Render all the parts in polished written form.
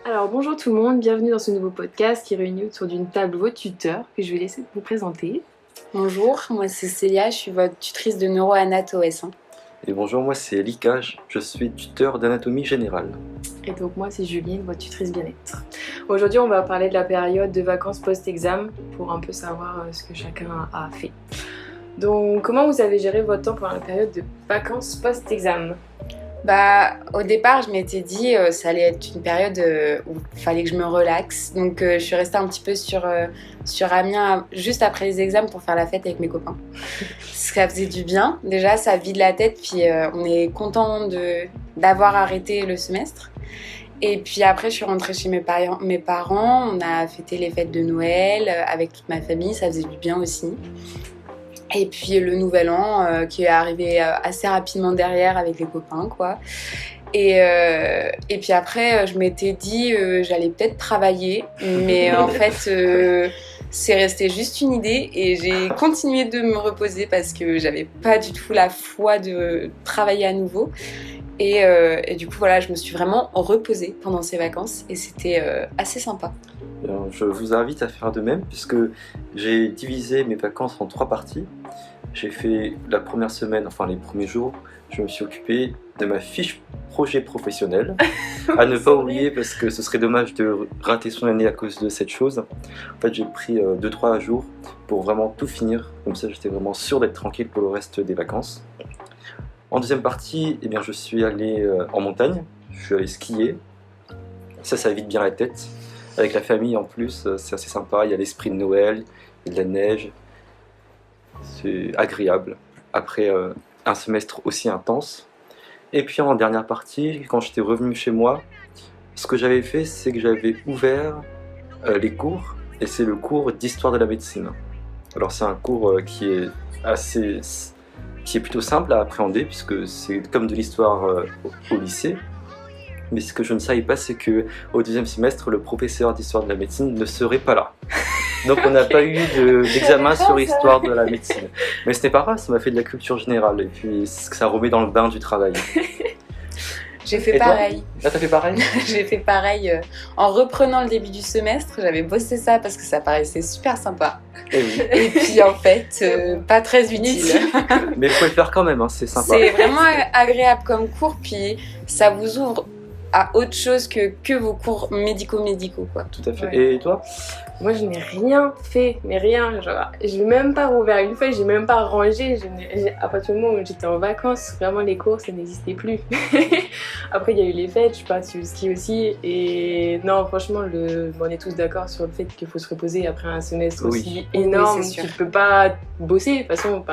Alors bonjour tout le monde, bienvenue dans ce nouveau podcast qui réunit autour d'une table vos tuteurs que je vais laisser vous présenter. Bonjour, moi c'est Célia, je suis votre tutrice de neuroanato S1. Et bonjour, moi c'est Lika, je suis tuteur d'anatomie générale. Et donc moi c'est Juline, votre tutrice bien-être. Aujourd'hui on va parler de la période de vacances post-examen pour un peu savoir ce que chacun a fait. Donc comment vous avez géré votre temps pendant la période de vacances post-examen ? Au départ, je m'étais dit ça allait être une période où il fallait que je me relaxe. Donc je suis restée un petit peu sur Amiens juste après les examens pour faire la fête avec mes copains. Ça faisait du bien. Déjà, ça vide la tête, puis on est content d'avoir arrêté le semestre. Et puis après, je suis rentrée chez mes parents. On a fêté les fêtes de Noël avec toute ma famille. Ça faisait du bien aussi. Et puis le nouvel an qui est arrivé assez rapidement derrière avec les copains, quoi. Et puis après, je m'étais dit j'allais peut-être travailler, mais en fait, c'est resté juste une idée et j'ai continué de me reposer parce que j'avais pas du tout la foi de travailler à nouveau. Et du coup, voilà, je me suis vraiment reposée pendant ces vacances et c'était assez sympa. Alors, je vous invite à faire de même puisque j'ai divisé mes vacances en 3 parties. J'ai fait la première semaine, enfin les premiers jours, je me suis occupé de ma fiche projet professionnel. À ne pas oublier parce que ce serait dommage de rater son année à cause de cette chose. En fait, j'ai pris 2-3 jours pour vraiment tout finir. Comme ça, j'étais vraiment sûr d'être tranquille pour le reste des vacances. En deuxième partie, eh bien, je suis allé en montagne. Je suis allé skier. Ça vide bien la tête. Avec la famille en plus, c'est assez sympa. Il y a l'esprit de Noël, il y a de la neige. C'est agréable. Après un semestre aussi intense. Et puis en dernière partie, quand j'étais revenu chez moi, ce que j'avais fait, c'est que j'avais ouvert les cours. Et c'est le cours d'histoire de la médecine. Alors c'est un cours qui est plutôt simple à appréhender puisque c'est comme de l'histoire au lycée. Mais ce que je ne savais pas, c'est qu'au deuxième semestre, le professeur d'histoire de la médecine ne serait pas là. Donc on n'a pas eu d'examen sur l'histoire de la médecine. Mais ce n'est pas grave, ça m'a fait de la culture générale et puis ça remet dans le bain du travail. J'ai fait pareil. Là, t'as fait pareil. J'ai fait pareil en reprenant le début du semestre. J'avais bossé ça parce que ça paraissait super sympa. Et puis en fait, pas très utile. Mais il faut le faire quand même, hein, c'est sympa. C'est vraiment agréable comme cours, puis ça vous ouvre à autre chose que vos cours médicaux, quoi. Tout à fait. Ouais. Et toi ? Moi je n'ai rien fait, mais rien, genre je n'ai même pas rouvert une feuille, j'ai même pas rangé, à partir du moment où j'étais en vacances, vraiment les cours ça n'existait plus. Après il y a eu les fêtes, je suis partie au ski aussi, et non franchement on est tous d'accord sur le fait qu'il faut se reposer après un semestre aussi énorme, oui, tu peux pas bosser, de toute façon,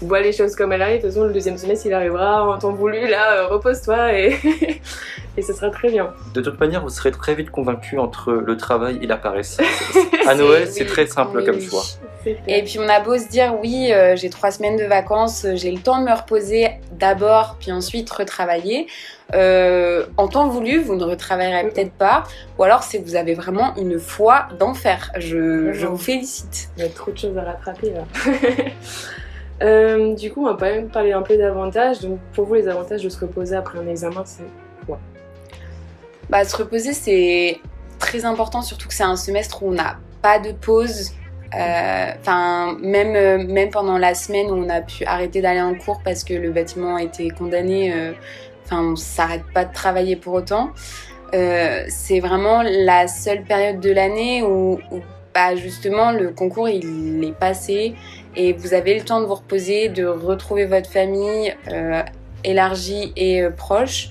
vois les choses comme elles arrivent, de toute façon le deuxième semestre il arrivera en temps voulu, là repose-toi et... et ce sera très bien. De toute manière, vous serez très vite convaincu entre le travail et la paresse. À Noël, c'est très simple comme choix. Et puis on a beau se dire oui, j'ai 3 semaines de vacances, j'ai le temps de me reposer d'abord, puis ensuite retravailler. En temps voulu, vous ne retravaillerez peut-être pas, ou alors c'est que vous avez vraiment une foi d'enfer. Je vous félicite. Il y a trop de choses à rattraper là. Du coup, on va quand même parler un peu d'avantages. Donc, pour vous, les avantages de se reposer après un examen, c'est quoi ? Se reposer, c'est très important, surtout que c'est un semestre où on n'a pas de pause. Même pendant la semaine où on a pu arrêter d'aller en cours parce que le bâtiment a été condamné, on ne s'arrête pas de travailler pour autant. C'est vraiment la seule période de l'année où justement le concours il est passé et vous avez le temps de vous reposer, de retrouver votre famille élargie et proche.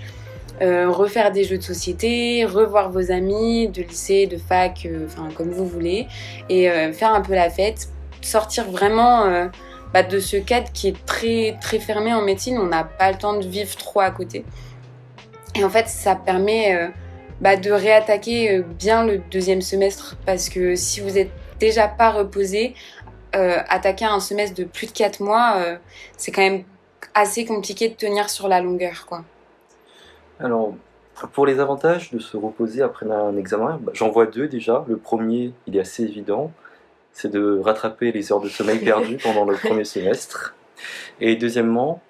Refaire des jeux de société, revoir vos amis de lycée, de fac, comme vous voulez, et faire un peu la fête, sortir vraiment de ce cadre qui est très, très fermé en médecine, on n'a pas le temps de vivre trop à côté. Et en fait, ça permet de réattaquer bien le deuxième semestre, parce que si vous n'êtes déjà pas reposé, attaquer un semestre de plus de 4 mois, c'est quand même assez compliqué de tenir sur la longueur, quoi. Alors, pour les avantages de se reposer après un examen, j'en vois 2 déjà. Le premier, il est assez évident, c'est de rattraper les heures de sommeil perdues pendant le premier semestre. Et deuxièmement,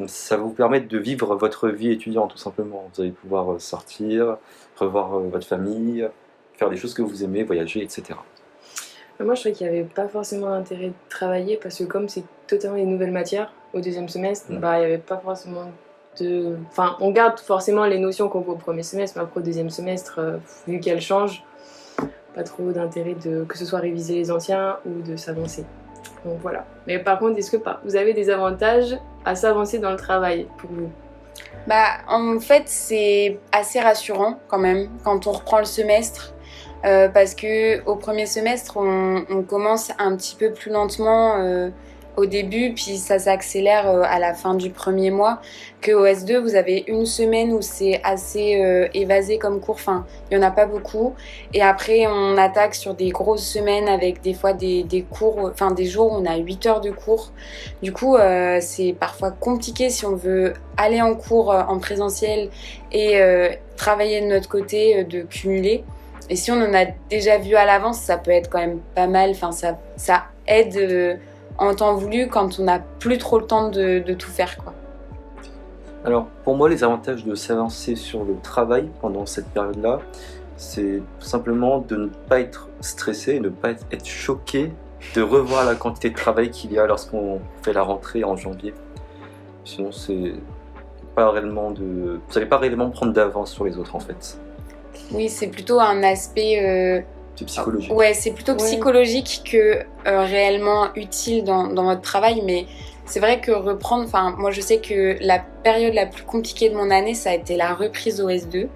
Ça va vous permettre de vivre votre vie étudiante tout simplement. Vous allez pouvoir sortir, revoir votre famille, faire des choses que vous aimez, voyager, etc. Moi, je trouvais qu'il n'y avait pas forcément d'intérêt de travailler parce que comme c'est totalement des nouvelles matières au deuxième semestre, bah, il n'y avait pas forcément de... Enfin, on garde forcément les notions qu'on voit au premier semestre, mais après au deuxième semestre, vu qu'elles changent, pas trop d'intérêt de que ce soit réviser les anciens ou de s'avancer. Donc voilà. Mais par contre, est-ce que vous avez des avantages à s'avancer dans le travail pour vous? Bah, en fait, c'est assez rassurant quand même quand on reprend le semestre. Parce que au premier semestre, on commence un petit peu plus lentement au début, puis ça s'accélère à la fin du premier mois. Qu'au S2, vous avez une semaine où c'est assez évasé comme cours, enfin, il n'y en a pas beaucoup. Et après, on attaque sur des grosses semaines avec des fois des cours, enfin des jours où on a 8 heures de cours. Du coup, c'est parfois compliqué si on veut aller en cours en présentiel et travailler de notre côté, de cumuler. Et si on en a déjà vu à l'avance, ça peut être quand même pas mal. Enfin, ça aide en temps voulu quand on n'a plus trop le temps de tout faire, quoi. Alors, pour moi, les avantages de s'avancer sur le travail pendant cette période-là, c'est tout simplement de ne pas être stressé et ne pas être choqué de revoir la quantité de travail qu'il y a lorsqu'on fait la rentrée en janvier. Sinon, c'est pas réellement vous n'allez pas réellement prendre d'avance sur les autres, en fait. Oui, c'est plutôt un aspect... C'est psychologique. Ouais, c'est plutôt psychologique que réellement utile dans votre travail, mais c'est vrai que reprendre... Enfin, moi, je sais que la période la plus compliquée de mon année, ça a été la reprise au S2,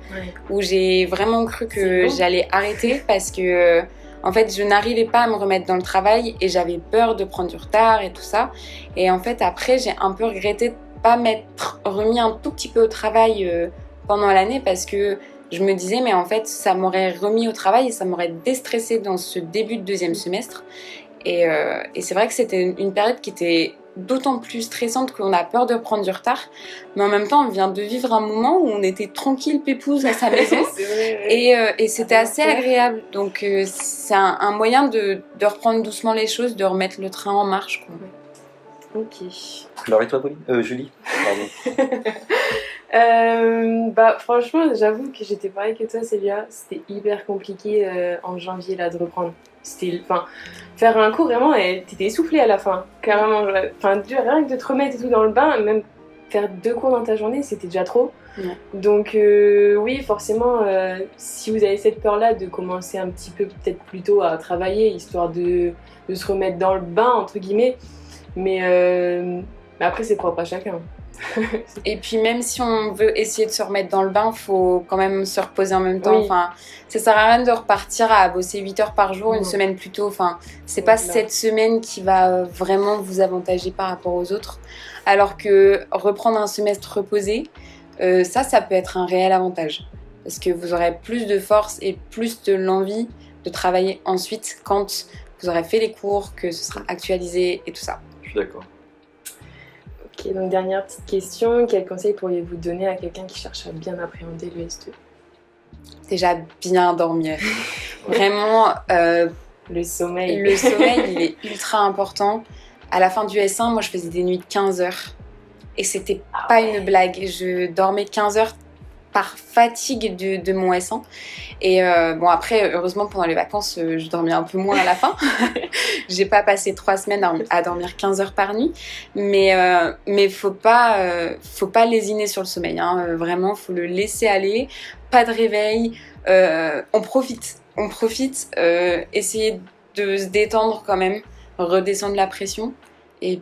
où j'ai vraiment cru que j'allais arrêter parce que... En fait, je n'arrivais pas à me remettre dans le travail et j'avais peur de prendre du retard et tout ça. Et en fait, après, j'ai un peu regretté de ne pas m'être remis un tout petit peu au travail pendant l'année parce que je me disais, mais en fait, ça m'aurait remis au travail et ça m'aurait déstressée dans ce début de deuxième semestre. Et c'est vrai que c'était une période qui était d'autant plus stressante qu'on a peur de prendre du retard. Mais en même temps, on vient de vivre un moment où on était tranquille, pépouze à sa maison. Et c'était assez agréable. Donc, c'est un moyen de reprendre doucement les choses, de remettre le train en marche, quoi. Ok. Alors, et toi, Julie? Pardon. Bah franchement, j'avoue que j'étais pareil que toi, Célia. C'était hyper compliqué en janvier là de reprendre. C'était, enfin, faire un cours vraiment, t'étais essoufflée à la fin, carrément. Enfin, rien que de te remettre et tout dans le bain, même faire 2 cours dans ta journée, c'était déjà trop. Ouais. Donc oui, forcément, si vous avez cette peur-là de commencer un petit peu peut-être plus tôt à travailler, histoire de se remettre dans le bain entre guillemets. Mais après, c'est propre à chacun. Et puis même si on veut essayer de se remettre dans le bain, faut quand même se reposer en même temps. Enfin, ça sert à rien de repartir à bosser 8 heures par jour une semaine plus tôt. Enfin, c'est pas cette semaine qui va vraiment vous avantager par rapport aux autres. Alors que reprendre un semestre reposé, ça peut être un réel avantage. Parce que vous aurez plus de force et plus de l'envie de travailler ensuite quand vous aurez fait les cours, que ce sera actualisé et tout ça. Je suis d'accord. Ok, donc dernière petite question, quel conseil pourriez-vous donner à quelqu'un qui cherche à bien appréhender le S2? Déjà bien dormir. Vraiment, le sommeil. Le sommeil, il est ultra important. À la fin du S1, moi je faisais des nuits de 15 heures. Et c'était pas une blague. Je dormais 15 heures par fatigue de mon S1. Et bon, après, heureusement, pendant les vacances, je dormais un peu moins à la fin. J'ai pas passé 3 semaines à dormir 15 heures par nuit. Mais faut pas lésiner sur le sommeil. Hein. Vraiment, faut le laisser aller. Pas de réveil. On profite. Essayer de se détendre quand même. Redescendre la pression. Et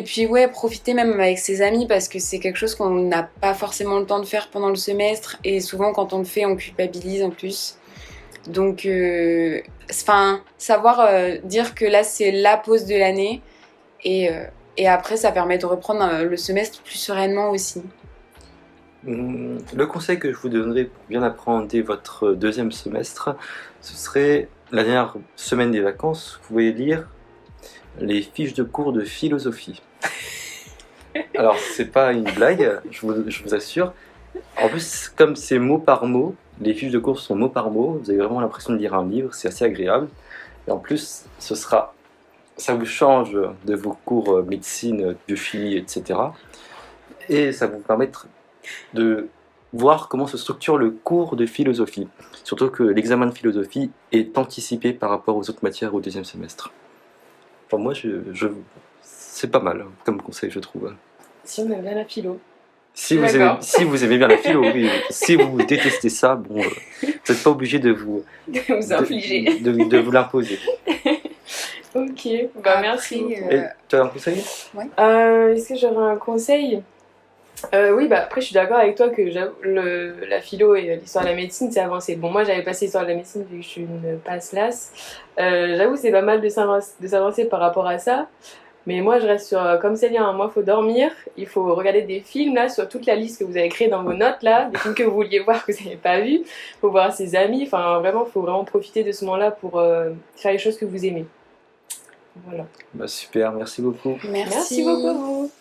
puis ouais, profiter même avec ses amis parce que c'est quelque chose qu'on n'a pas forcément le temps de faire pendant le semestre et souvent quand on le fait, on culpabilise en plus. Donc, savoir dire que là, c'est la pause de l'année et après, ça permet de reprendre le semestre plus sereinement aussi. Le conseil que je vous donnerais pour bien appréhender votre deuxième semestre, ce serait la dernière semaine des vacances, vous pouvez lire les fiches de cours de philosophie. Alors, c'est pas une blague, je vous assure. En plus, comme c'est mot par mot, les fiches de cours sont mot par mot, vous avez vraiment l'impression de lire un livre, c'est assez agréable. Et en plus, ce sera ça vous change de vos cours médecine, biochimie, etc. Et ça vous permet de voir comment se structure le cours de philosophie. Surtout que l'examen de philosophie est anticipé par rapport aux autres matières au deuxième semestre. Enfin, moi, c'est pas mal comme conseil, je trouve. Si on aime bien la philo. Si vous, D'accord. si vous aimez bien la philo, oui. Si vous détestez ça, bon, vous n'êtes pas obligé de vous, Vous infliger. de vous l'imposer. Ok, bah merci. Après, beaucoup. Et tu as un conseil? Est-ce que j'aurais un conseil? Oui, bah après je suis d'accord avec toi que j'avoue, la philo et l'histoire de la médecine c'est avancé. Bon, moi j'avais passé l'histoire de la médecine vu que je suis une passe-lasse. J'avoue c'est pas mal de s'avancer par rapport à ça. Mais moi je reste sur comme Célia, hein, moi faut dormir, il faut regarder des films là sur toute la liste que vous avez créée dans vos notes là, des films que vous vouliez voir que vous n'avez pas vus, faut voir ses amis, enfin vraiment faut vraiment profiter de ce moment-là pour faire les choses que vous aimez. Voilà. Bah, super, merci beaucoup. Merci beaucoup à vous.